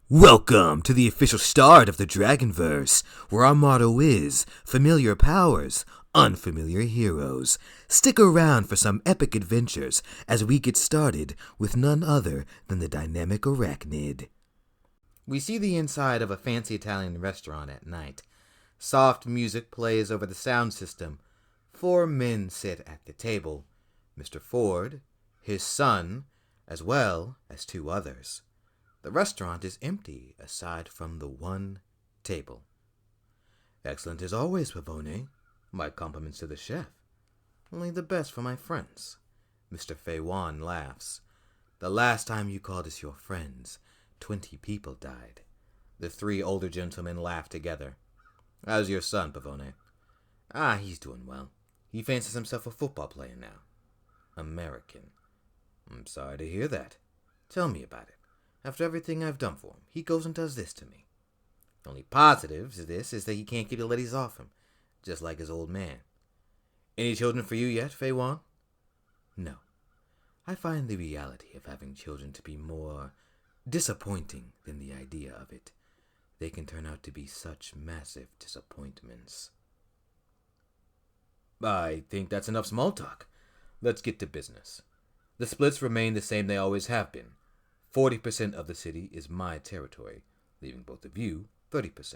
Welcome to the official start of the Dragonverse, where our motto is familiar powers, unfamiliar heroes. Stick around for some epic adventures as we get started with none other than the dynamic Arachnid. We see the inside of a fancy Italian restaurant at night. Soft music plays over the sound system. 4 men sit at the table: Mr. Ford, his son, as well as 2 others. The restaurant is empty aside from the one table. Excellent as always, Pavone. My compliments to the chef. Only the best for my friends. Mr. Feiwan laughs. The last time you called us your friends, 20 people died. The 3 older gentlemen laugh together. How's your son, Pavone? He's doing well. He fancies himself a football player now. American. I'm sorry to hear that. Tell me about it. After everything I've done for him, he goes and does this to me. The only positive to this is that he can't keep the ladies off him, just like his old man. Any children for you yet, Feiwan? No. I find the reality of having children to be more disappointing than the idea of it. They can turn out to be such massive disappointments. I think that's enough small talk. Let's get to business. The splits remain the same they always have been. 40% of the city is my territory, leaving both of you 30%.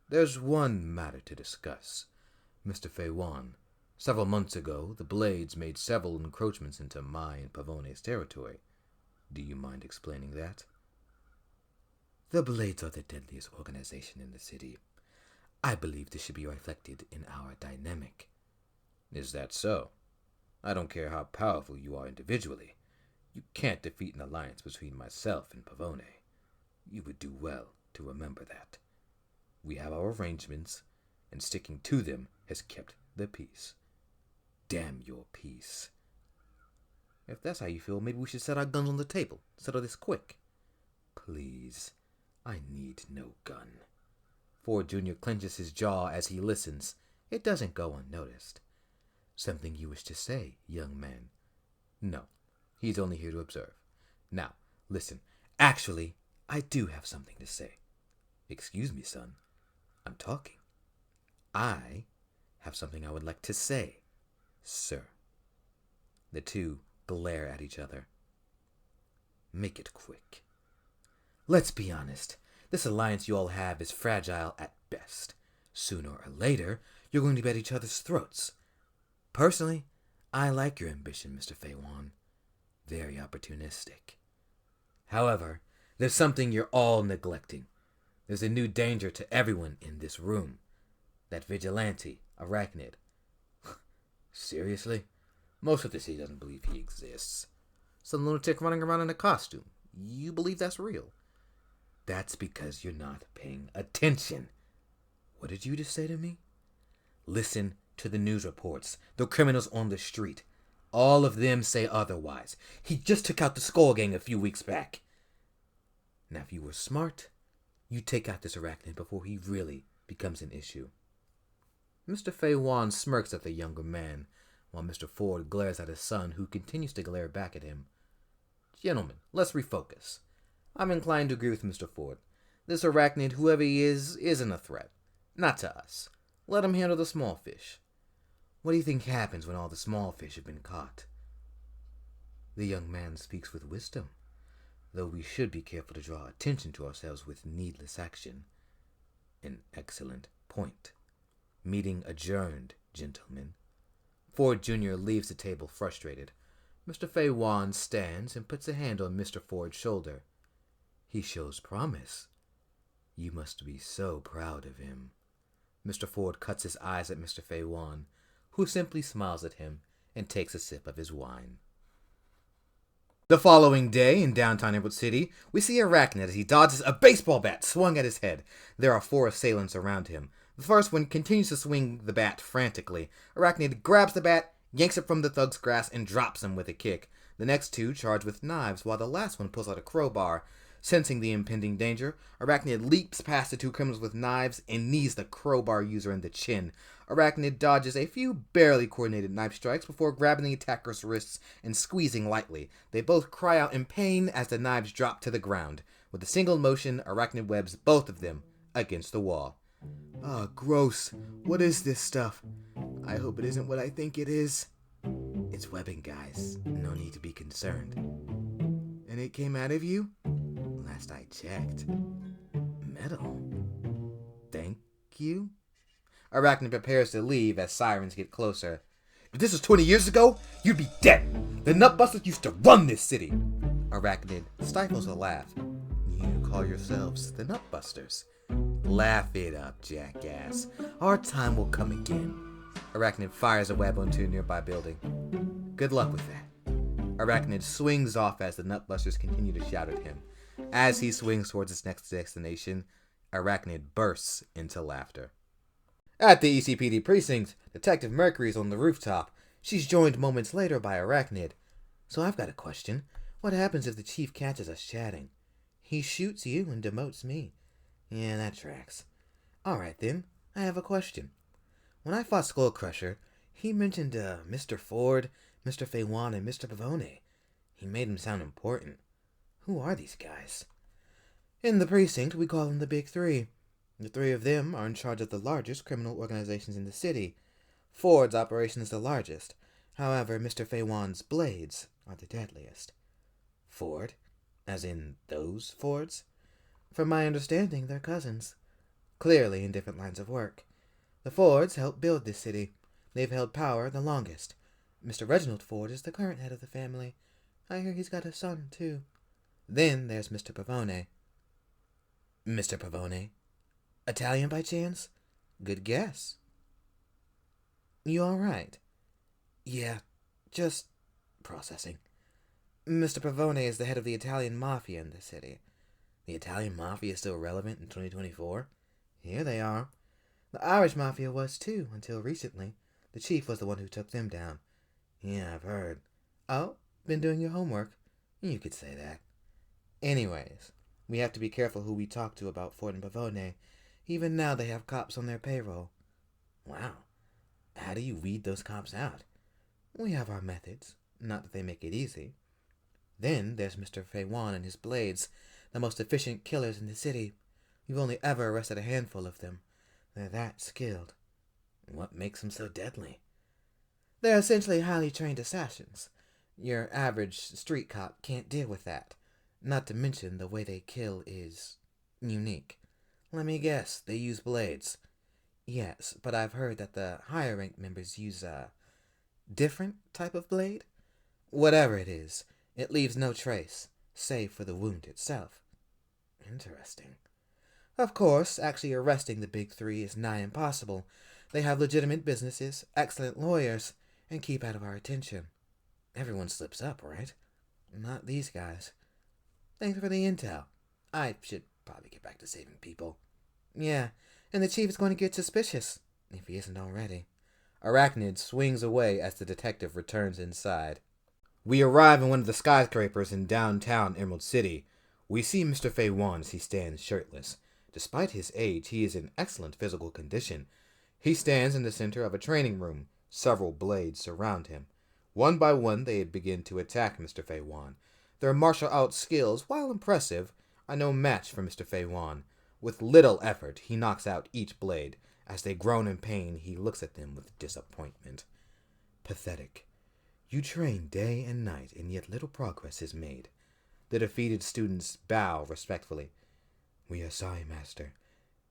There's one matter to discuss. Mr. Feiwan, several months ago, the Blades made several encroachments into my and Pavone's territory. Do you mind explaining that? The Blades are the deadliest organization in the city. I believe this should be reflected in our dynamic. Is that so? I don't care how powerful you are individually. You can't defeat an alliance between myself and Pavone. You would do well to remember that. We have our arrangements, and sticking to them has kept the peace. Damn your peace. If that's how you feel, maybe we should set our guns on the table. Settle this quick. Please, I need no gun. Ford Jr. clenches his jaw as he listens. It doesn't go unnoticed. Something you wish to say, young man? No. He's only here to observe. Now, listen. Actually, I do have something to say. Excuse me, son. I'm talking. I have something I would like to say, sir. The two glare at each other. Make it quick. Let's be honest. This alliance you all have is fragile at best. Sooner or later, you're going to be at each other's throats. Personally, I like your ambition, Mr. Feiwan. Very opportunistic. However, there's something you're all neglecting. There's a new danger to everyone in this room. That vigilante, Arachnid. Seriously? Most of the city doesn't believe he exists. Some lunatic running around in a costume. You believe that's real? That's because you're not paying attention. What did you just say to me? Listen to the news reports. The criminals on the street. All of them say otherwise. He just took out the Skull Gang a few weeks back. Now, if you were smart, you'd take out this Arachnid before he really becomes an issue. Mr. Feiwan smirks at the younger man, while Mr. Ford glares at his son, who continues to glare back at him. Gentlemen, let's refocus. I'm inclined to agree with Mr. Ford. This Arachnid, whoever he is, isn't a threat. Not to us. Let him handle the small fish. What do you think happens when all the small fish have been caught? The young man speaks with wisdom, though we should be careful to draw attention to ourselves with needless action. An excellent point. Meeting adjourned, gentlemen. Ford Jr. leaves the table frustrated. Mr. Feiwan stands and puts a hand on Mr. Ford's shoulder. He shows promise. You must be so proud of him. Mr. Ford cuts his eyes at Mr. Feiwan, who simply smiles at him and takes a sip of his wine. The following day, in downtown Emerald City, we see Arachnid as he dodges a baseball bat swung at his head. There are 4 assailants around him. The first one continues to swing the bat frantically. Arachnid grabs the bat, yanks it from the thug's grasp, and drops him with a kick. The next 2 charge with knives, while the last one pulls out a crowbar. Sensing the impending danger, Arachnid leaps past the 2 criminals with knives and knees the crowbar user in the chin. Arachnid dodges a few barely coordinated knife strikes before grabbing the attacker's wrists and squeezing lightly. They both cry out in pain as the knives drop to the ground. With a single motion, Arachnid webs both of them against the wall. Ah, gross. What is this stuff? I hope it isn't what I think it is. It's webbing, guys. No need to be concerned. And it came out of you? Last I checked. Metal. Thank you? Arachnid prepares to leave as sirens get closer. If this was 20 years ago, you'd be dead. The Nutbusters used to run this city. Arachnid stifles a laugh. You call yourselves the Nutbusters. Laugh it up, jackass. Our time will come again. Arachnid fires a web onto a nearby building. Good luck with that. Arachnid swings off as the Nutbusters continue to shout at him. As he swings towards his next destination, Arachnid bursts into laughter. At the ECPD precinct, Detective Mercury is on the rooftop. She's joined moments later by Arachnid. So I've got a question. What happens if the chief catches us chatting? He shoots you and demotes me. Yeah, that tracks. Alright then, I have a question. When I fought Skullcrusher, he mentioned Mr. Ford, Mr. Feywan, and Mr. Pavone. He made him sound important. Who are these guys? In the precinct, we call them the Big Three. The three of them are in charge of the largest criminal organizations in the city. Ford's operation is the largest. However, Mr. Feywan's blades are the deadliest. Ford? As in those Fords? From my understanding, they're cousins. Clearly in different lines of work. The Fords helped build this city. They've held power the longest. Mr. Reginald Ford is the current head of the family. I hear he's got a son, too. Then there's Mr. Pavone. Mr. Pavone? Italian by chance? Good guess. You all right? Yeah, just processing. Mr. Pavone is the head of the Italian Mafia in the city. The Italian Mafia is still relevant in 2024? Here they are. The Irish Mafia was too, until recently. The chief was the one who took them down. Yeah, I've heard. Oh, been doing your homework? You could say that. Anyways, we have to be careful who we talk to about Ford and Pavone. Even now they have cops on their payroll. Wow. How do you weed those cops out? We have our methods. Not that they make it easy. Then there's Mr. Feywan and his blades, the most efficient killers in the city. We've only ever arrested a handful of them. They're that skilled. What makes them so deadly? They're essentially highly trained assassins. Your average street cop can't deal with that. Not to mention the way they kill is unique. Let me guess, they use blades. Yes, but I've heard that the higher ranked members use a different type of blade. Whatever it is, it leaves no trace, save for the wound itself. Interesting. Of course, actually arresting the Big Three is nigh impossible. They have legitimate businesses, excellent lawyers, and keep out of our attention. Everyone slips up, right? Not these guys. Thanks for the intel. I should probably get back to saving people. Yeah, and the chief is going to get suspicious, if he isn't already. Arachnid swings away as the detective returns inside. We arrive in one of the skyscrapers in downtown Emerald City. We see Mr. Feywan as he stands shirtless. Despite his age, he is in excellent physical condition. He stands in the center of a training room. Several blades surround him. One by one, they begin to attack Mr. Feywan. Their martial arts skills, while impressive, are no match for Mr. Feywan. With little effort, he knocks out each blade. As they groan in pain, he looks at them with disappointment. Pathetic. You train day and night, and yet little progress is made. The defeated students bow respectfully. We are sorry, Master.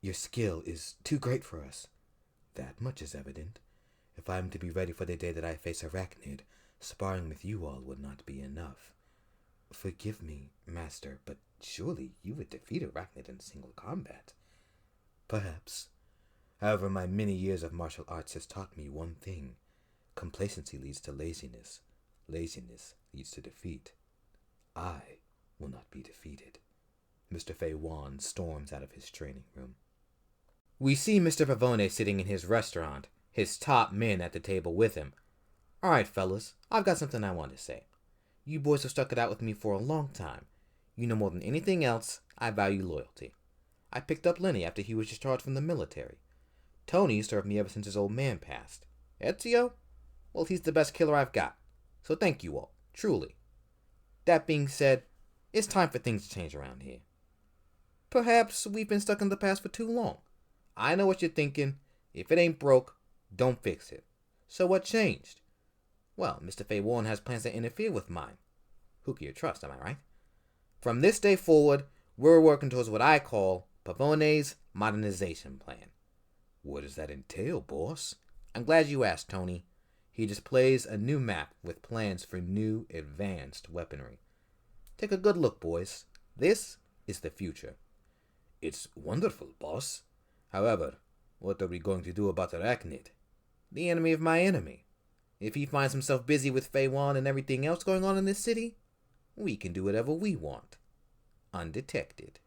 Your skill is too great for us. That much is evident. If I am to be ready for the day that I face Arachnid, sparring with you all would not be enough. Forgive me, Master, but surely you would defeat Arachnid in single combat. Perhaps. However, my many years of martial arts has taught me one thing. Complacency leads to laziness. Laziness leads to defeat. I will not be defeated. Mr. Feywan storms out of his training room. We see Mr. Pavone sitting in his restaurant, his top men at the table with him. All right, fellas, I've got something I want to say. You boys have stuck it out with me for a long time. You know more than anything else, I value loyalty. I picked up Lenny after he was discharged from the military. Tony served me ever since his old man passed. Ezio? Well, he's the best killer I've got. So thank you all, truly. That being said, it's time for things to change around here. Perhaps we've been stuck in the past for too long. I know what you're thinking. If it ain't broke, don't fix it. So what changed? Well, Mr. Fei Warren has plans to interfere with mine. Who can you trust, am I right? From this day forward, we're working towards what I call Pavone's modernization plan. What does that entail, boss? I'm glad you asked, Tony. He displays a new map with plans for new advanced weaponry. Take a good look, boys. This is the future. It's wonderful, boss. However, what are we going to do about Arachnid? The enemy of my enemy. If he finds himself busy with Fei Wan and everything else going on in this city, we can do whatever we want. Undetected.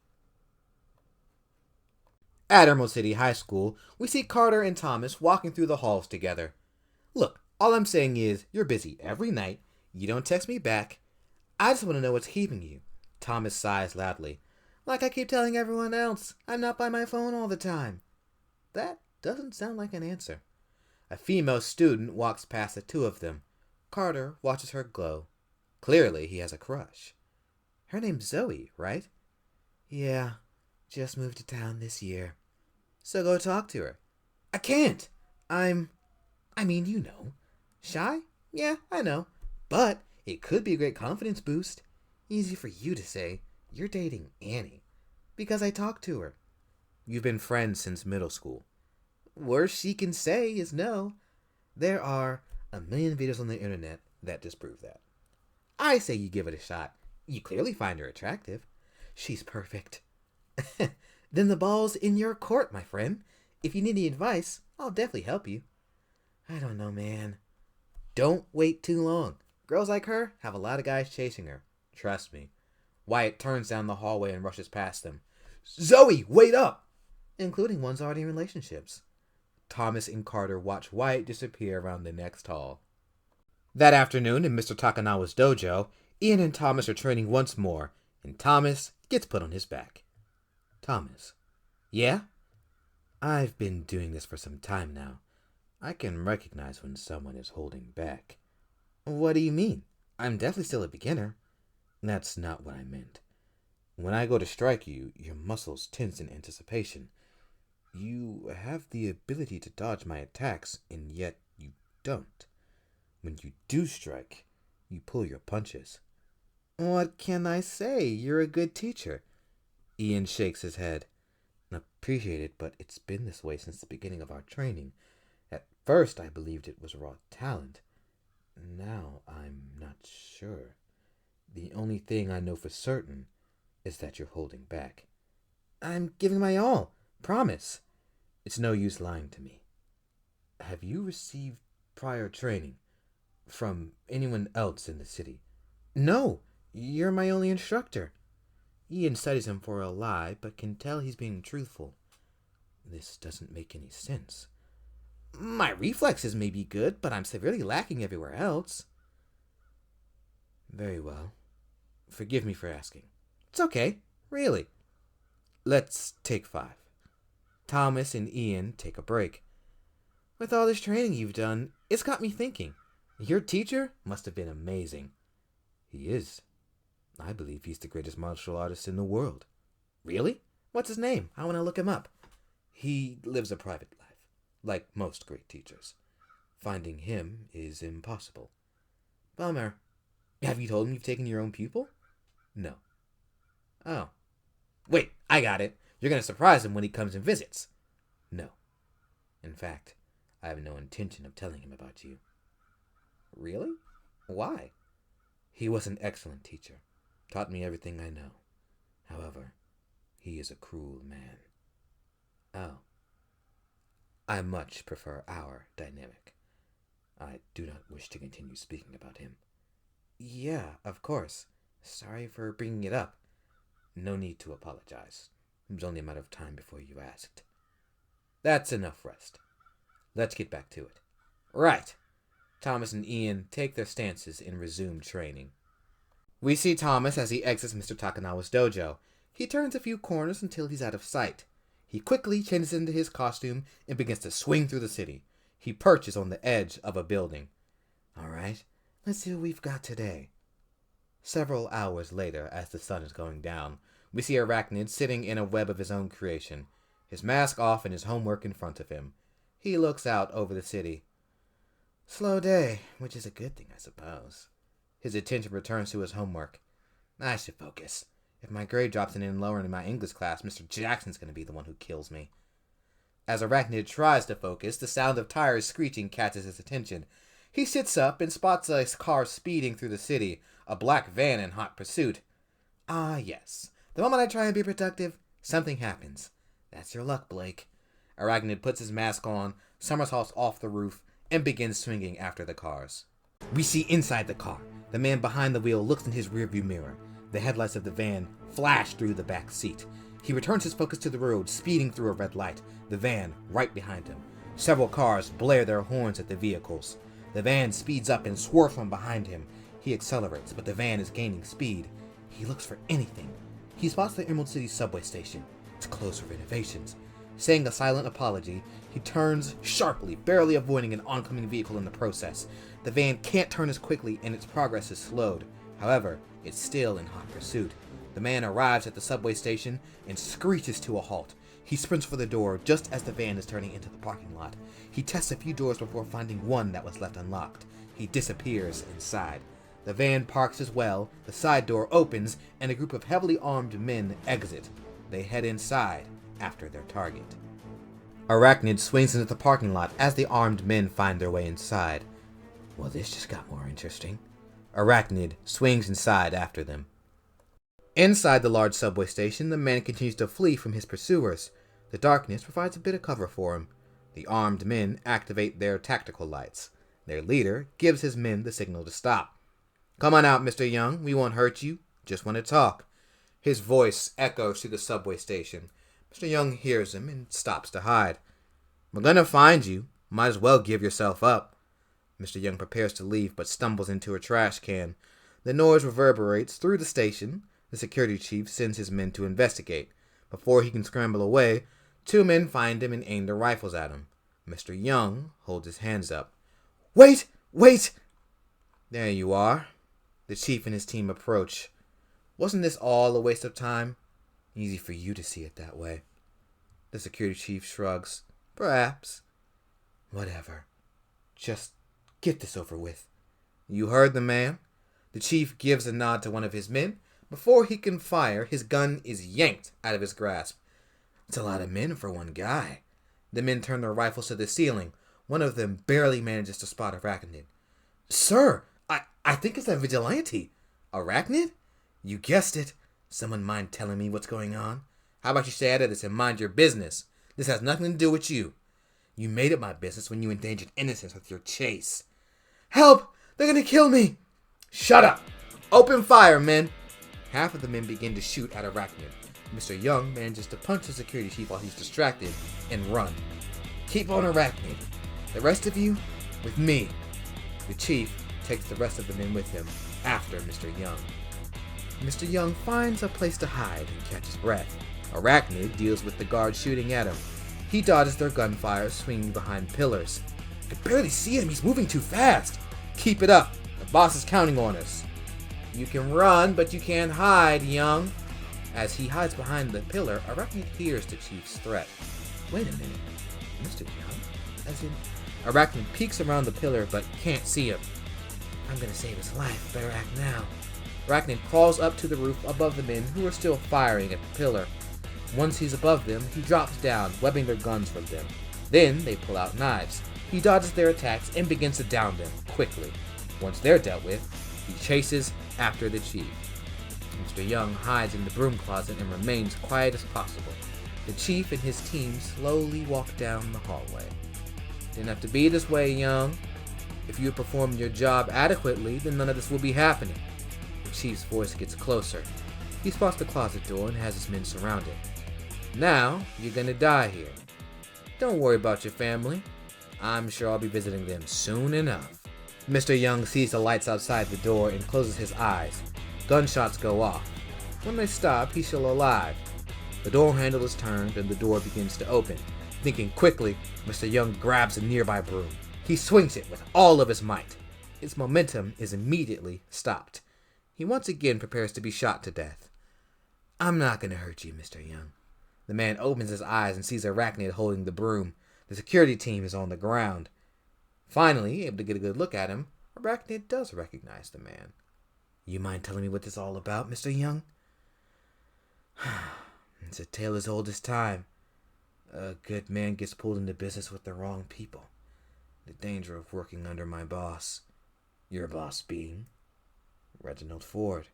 At Emerald City High School, we see Carter and Thomas walking through the halls together. Look, all I'm saying is, you're busy every night, you don't text me back. I just want to know what's keeping you. Thomas sighs loudly. Like I keep telling everyone else, I'm not by my phone all the time. That doesn't sound like an answer. A female student walks past the two of them. Carter watches her glow. Clearly, he has a crush. Her name's Zoe, right? Yeah, just moved to town this year. So go talk to her. I can't. I mean, you know. Shy? Yeah, I know. But it could be a great confidence boost. Easy for you to say. You're dating Annie. Because I talked to her. You've been friends since middle school. Worst she can say is no. There are a million videos on the internet that disprove that. I say you give it a shot. You clearly find her attractive. She's perfect. Then the ball's in your court, my friend. If you need any advice, I'll definitely help you. I don't know, man. Don't wait too long. Girls like her have a lot of guys chasing her. Trust me. Wyatt turns down the hallway and rushes past them. Zoe, wait up! Including ones already in relationships. Thomas and Carter watch Wyatt disappear around the next hall. That afternoon in Mr. Takanawa's dojo, Ian and Thomas are training once more, and Thomas gets put on his back. Thomas. Yeah? I've been doing this for some time now. I can recognize when someone is holding back. What do you mean? I'm definitely still a beginner. That's not what I meant. When I go to strike you, your muscles tense in anticipation. You have the ability to dodge my attacks, and yet you don't. When you do strike, you pull your punches. What can I say? You're a good teacher. Ian shakes his head. Appreciate it, but it's been this way since the beginning of our training. At first, I believed it was raw talent. Now, I'm not sure. The only thing I know for certain is that you're holding back. I'm giving my all. Promise. It's no use lying to me. Have you received prior training from anyone else in the city? No, you're my only instructor. Ian studies him for a lie, but can tell he's being truthful. This doesn't make any sense. My reflexes may be good, but I'm severely lacking everywhere else. Very well. Forgive me for asking. It's okay, really. Let's take 5. Thomas and Ian take a break. With all this training you've done, it's got me thinking. Your teacher must have been amazing. He is. I believe he's the greatest martial artist in the world. Really? What's his name? I want to look him up. He lives a private life, like most great teachers. Finding him is impossible. Bummer. Have you told him you've taken your own pupil? No. Oh. Wait, I got it. You're going to surprise him when he comes and visits. No. In fact, I have no intention of telling him about you. Really? Why? He was an excellent teacher. Taught me everything I know. However, he is a cruel man. Oh. I much prefer our dynamic. I do not wish to continue speaking about him. Yeah, of course. Sorry for bringing it up. No need to apologize. It was only a matter of time before you asked. That's enough rest. Let's get back to it. Right. Thomas and Ian take their stances and resume training. We see Thomas as he exits Mr. Takanawa's dojo. He turns a few corners until he's out of sight. He quickly changes into his costume and begins to swing through the city. He perches on the edge of a building. All right, let's see what we've got today. Several hours later, as the sun is going down, We see Arachnid sitting in a web of his own creation, his mask off and his homework in front of him. He looks out over the city. Slow day, which is a good thing, I suppose. His attention returns to his homework. I should focus. If my grade drops any lower in my English class, Mr. Jackson's going to be the one who kills me. As Arachnid tries to focus, the sound of tires screeching catches his attention. He sits up and spots a car speeding through the city, a black van in hot pursuit. Ah, yes. The moment I try and be productive, something happens. That's your luck, Blake. Arachnid puts his mask on, somersaults off the roof, and begins swinging after the cars. We see inside the car. The man behind the wheel looks in his rearview mirror. The headlights of the van flash through the back seat. He returns his focus to the road, speeding through a red light, the van right behind him. Several cars blare their horns at the vehicles. The van speeds up and swerves from behind him. He accelerates, but the van is gaining speed. He looks for anything. He spots the Emerald City subway station. It's closed for renovations. Saying a silent apology, he turns sharply, barely avoiding an oncoming vehicle in the process. The van can't turn as quickly and its progress is slowed. However, it's still in hot pursuit. The man arrives at the subway station and screeches to a halt. He sprints for the door just as the van is turning into the parking lot. He tests a few doors before finding one that was left unlocked. He disappears inside. The van parks as well, the side door opens, and a group of heavily armed men exit. They head inside after their target. Arachnid swings into the parking lot as the armed men find their way inside. Well, this just got more interesting. Arachnid swings inside after them. Inside the large subway station, the man continues to flee from his pursuers. The darkness provides a bit of cover for him. The armed men activate their tactical lights. Their leader gives his men the signal to stop. Come on out, Mr. Young. We won't hurt you. Just want to talk. His voice echoes through the subway station. Mr. Young hears him and stops to hide. We're going to find you. Might as well give yourself up. Mr. Young prepares to leave but stumbles into a trash can. The noise reverberates through the station. The security chief sends his men to investigate. Before he can scramble away, two men find him and aim their rifles at him. Mr. Young holds his hands up. Wait! Wait! There you are. The chief and his team approach. Wasn't this all a waste of time? Easy for you to see it that way. The security chief shrugs. Perhaps. Whatever. Just get this over with. You heard the man? The chief gives a nod to one of his men. Before he can fire, his gun is yanked out of his grasp. It's a lot of men for one guy. The men turn their rifles to the ceiling. One of them barely manages to spot Arachnid. Sir, I think it's a vigilante. Arachnid? You guessed it. Someone mind telling me what's going on? How about you stay out of this and mind your business? This has nothing to do with you. You made it my business when you endangered innocence with your chase. Help! They're gonna kill me! Shut up! Open fire, men! Half of the men begin to shoot at Arachnid. Mr. Young manages to punch the security chief while he's distracted and run. Keep on, Arachnid. The rest of you, with me. The chief takes the rest of the men with him after Mr. Young. Mr. Young finds a place to hide and catches breath. Arachnid deals with the guards shooting at him. He dodges their gunfire, swinging behind pillars. I can barely see him. He's moving too fast. Keep it up. The boss is counting on us. You can run, but you can't hide, Young. As he hides behind the pillar, Arachnid hears the chief's threat. Wait a minute. Mr. Young? As in... Arachnid peeks around the pillar, but can't see him. I'm gonna save his life. Better act now. Arachnid crawls up to the roof above the men who are still firing at the pillar. Once he's above them, he drops down, webbing their guns from them. Then they pull out knives. He dodges their attacks and begins to down them quickly. Once they're dealt with, he chases after the chief. Mr. Young hides in the broom closet and remains quiet as possible. The chief and his team slowly walk down the hallway. Didn't have to be this way, Young. If you had performed your job adequately, then none of this would be happening. The chief's voice gets closer. He spots the closet door and has his men surrounded. Now, you're gonna die here. Don't worry about your family. I'm sure I'll be visiting them soon enough. Mr. Young sees the lights outside the door and closes his eyes. Gunshots go off. When they stop, he's still alive. The door handle is turned and the door begins to open. Thinking quickly, Mr. Young grabs a nearby broom. He swings it with all of his might. Its momentum is immediately stopped. He once again prepares to be shot to death. I'm not going to hurt you, Mr. Young. The man opens his eyes and sees Arachnid holding the broom. The security team is on the ground. Finally, able to get a good look at him, Arachnid does recognize the man. You mind telling me what this is all about, Mr. Young? It's a tale as old as time. A good man gets pulled into business with the wrong people. The danger of working under my boss. Your boss being Reginald Ford.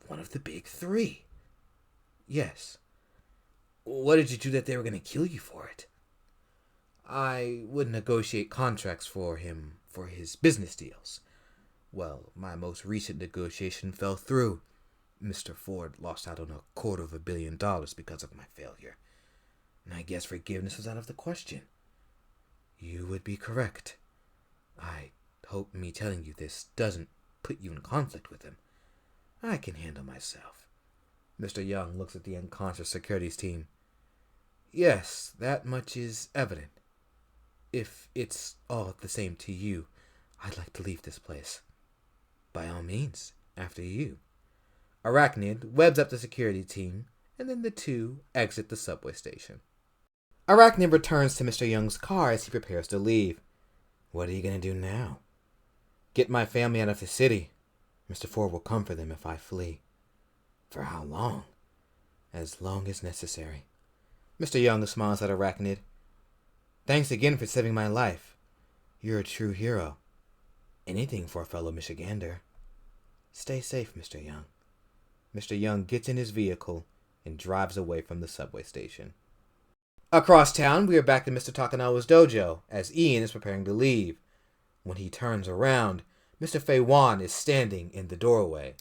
One of the big three. Yes. What did you do that they were going to kill you for it? I would negotiate contracts for him for his business deals. Well, my most recent negotiation fell through. Mr. Ford lost out on $250 million because of my failure. And I guess forgiveness was out of the question. You would be correct. I hope me telling you this doesn't put you in conflict with him. I can handle myself. Mr. Young looks at the unconscious securities team. Yes, that much is evident. If it's all the same to you, I'd like to leave this place. By all means, after you. Arachnid webs up the security team, and then the two exit the subway station. Arachnid returns to Mr. Young's car as he prepares to leave. What are you going to do now? Get my family out of the city. Mr. Ford will come for them if I flee. For how long? As long as necessary. Mr. Young smiles at Arachnid. Thanks again for saving my life. You're a true hero. Anything for a fellow Michigander. Stay safe, Mr. Young. Mr. Young gets in his vehicle and drives away from the subway station. Across town, we are back to Mr. Takanawa's dojo, as Ian is preparing to leave. When he turns around, Mr. Fei Wan is standing in the doorway.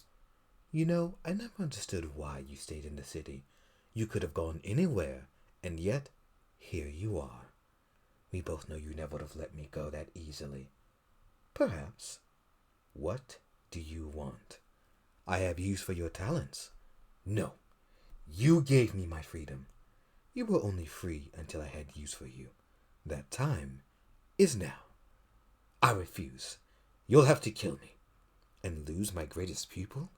You know, I never understood why you stayed in the city. You could have gone anywhere, and yet, here you are. We both know you never would have let me go that easily. Perhaps. What do you want? I have use for your talents. No, you gave me my freedom. You were only free until I had use for you. That time is now. I refuse. You'll have to kill me. And lose my greatest pupil?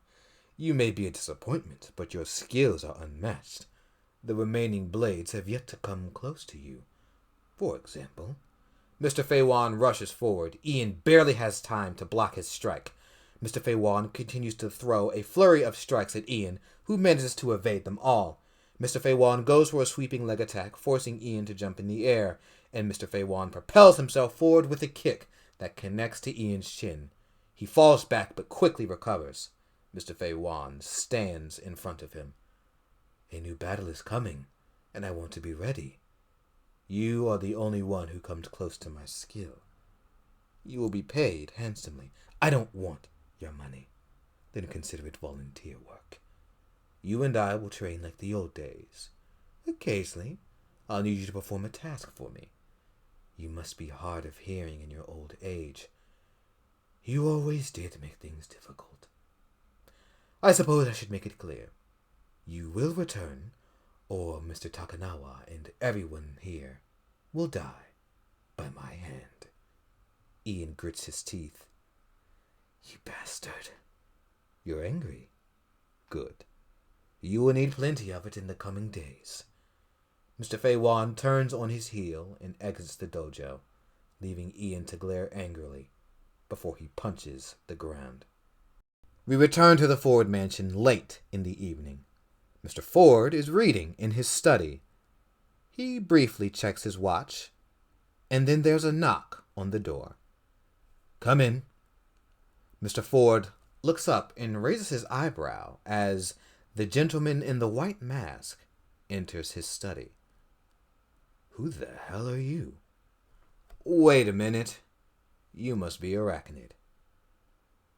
You may be a disappointment, but your skills are unmatched. The remaining blades have yet to come close to you. For example, Mr. Fei Wan rushes forward. Ian barely has time to block his strike. Mr. Fei Wan continues to throw a flurry of strikes at Ian, who manages to evade them all. Mr. Fei Wan goes for a sweeping leg attack, forcing Ian to jump in the air, and Mr. Fei Wan propels himself forward with a kick that connects to Ian's chin. He falls back but quickly recovers. Mr. Fei Wan stands in front of him. A new battle is coming, and I want to be ready. You are the only one who comes close to my skill. You will be paid handsomely. I don't want your money. Then consider it volunteer work. You and I will train like the old days. Occasionally, I'll need you to perform a task for me. You must be hard of hearing in your old age. You always did make things difficult. I suppose I should make it clear. You will return, or Mr. Takanawa and everyone here will die by my hand. Ian grits his teeth. You bastard. You're angry. Good. You will need plenty of it in the coming days. Mr. Fei Wan turns on his heel and exits the dojo, leaving Ian to glare angrily before he punches the ground. We return to the Ford mansion late in the evening. Mr. Ford is reading in his study. He briefly checks his watch, and then there's a knock on the door. Come in. Mr. Ford looks up and raises his eyebrow as the gentleman in the white mask enters his study. Who the hell are you? Wait a minute. You must be Arachnid.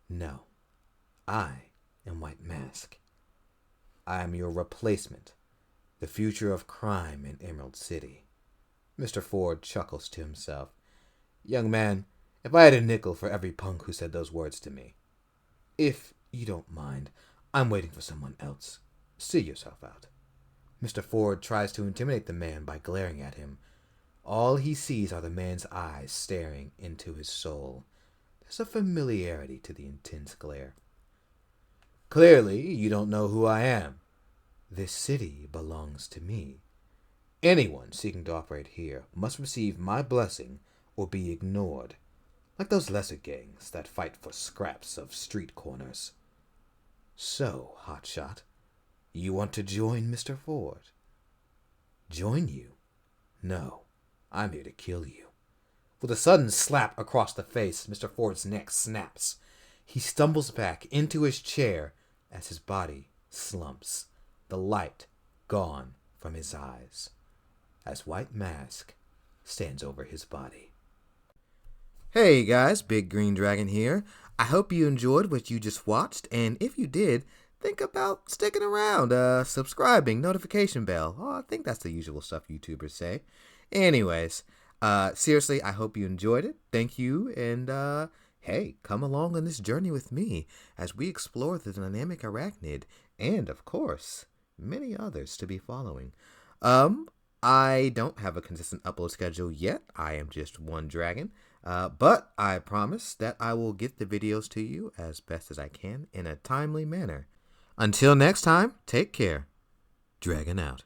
No, I am White Mask. I am your replacement, the future of crime in Emerald City. Mr. Ford chuckles to himself. Young man, if I had a nickel for every punk who said those words to me. If you don't mind, I'm waiting for someone else. See yourself out. Mr. Ford tries to intimidate the man by glaring at him. All he sees are the man's eyes staring into his soul. There's a familiarity to the intense glare. Clearly, you don't know who I am. This city belongs to me. Anyone seeking to operate here must receive my blessing or be ignored, like those lesser gangs that fight for scraps of street corners. So, hotshot, you want to join Mr. Ford? Join you? No, I'm here to kill you. With a sudden slap across the face, Mr. Ford's neck snaps. He stumbles back into his chair as his body slumps, the light gone from his eyes, as White Mask stands over his body. Hey guys, Big Green Dragon here. I hope you enjoyed what you just watched, and if you did, think about sticking around, subscribing, notification bell. Oh, I think that's the usual stuff YouTubers say. Anyways, seriously, I hope you enjoyed it. Thank you, and hey, come along on this journey with me as we explore the dynamic Arachnid, and of course, many others to be following. I don't have a consistent upload schedule yet. I am just one dragon. But I promise that I will get the videos to you as best as I can in a timely manner. Until next time, take care. Dragon out.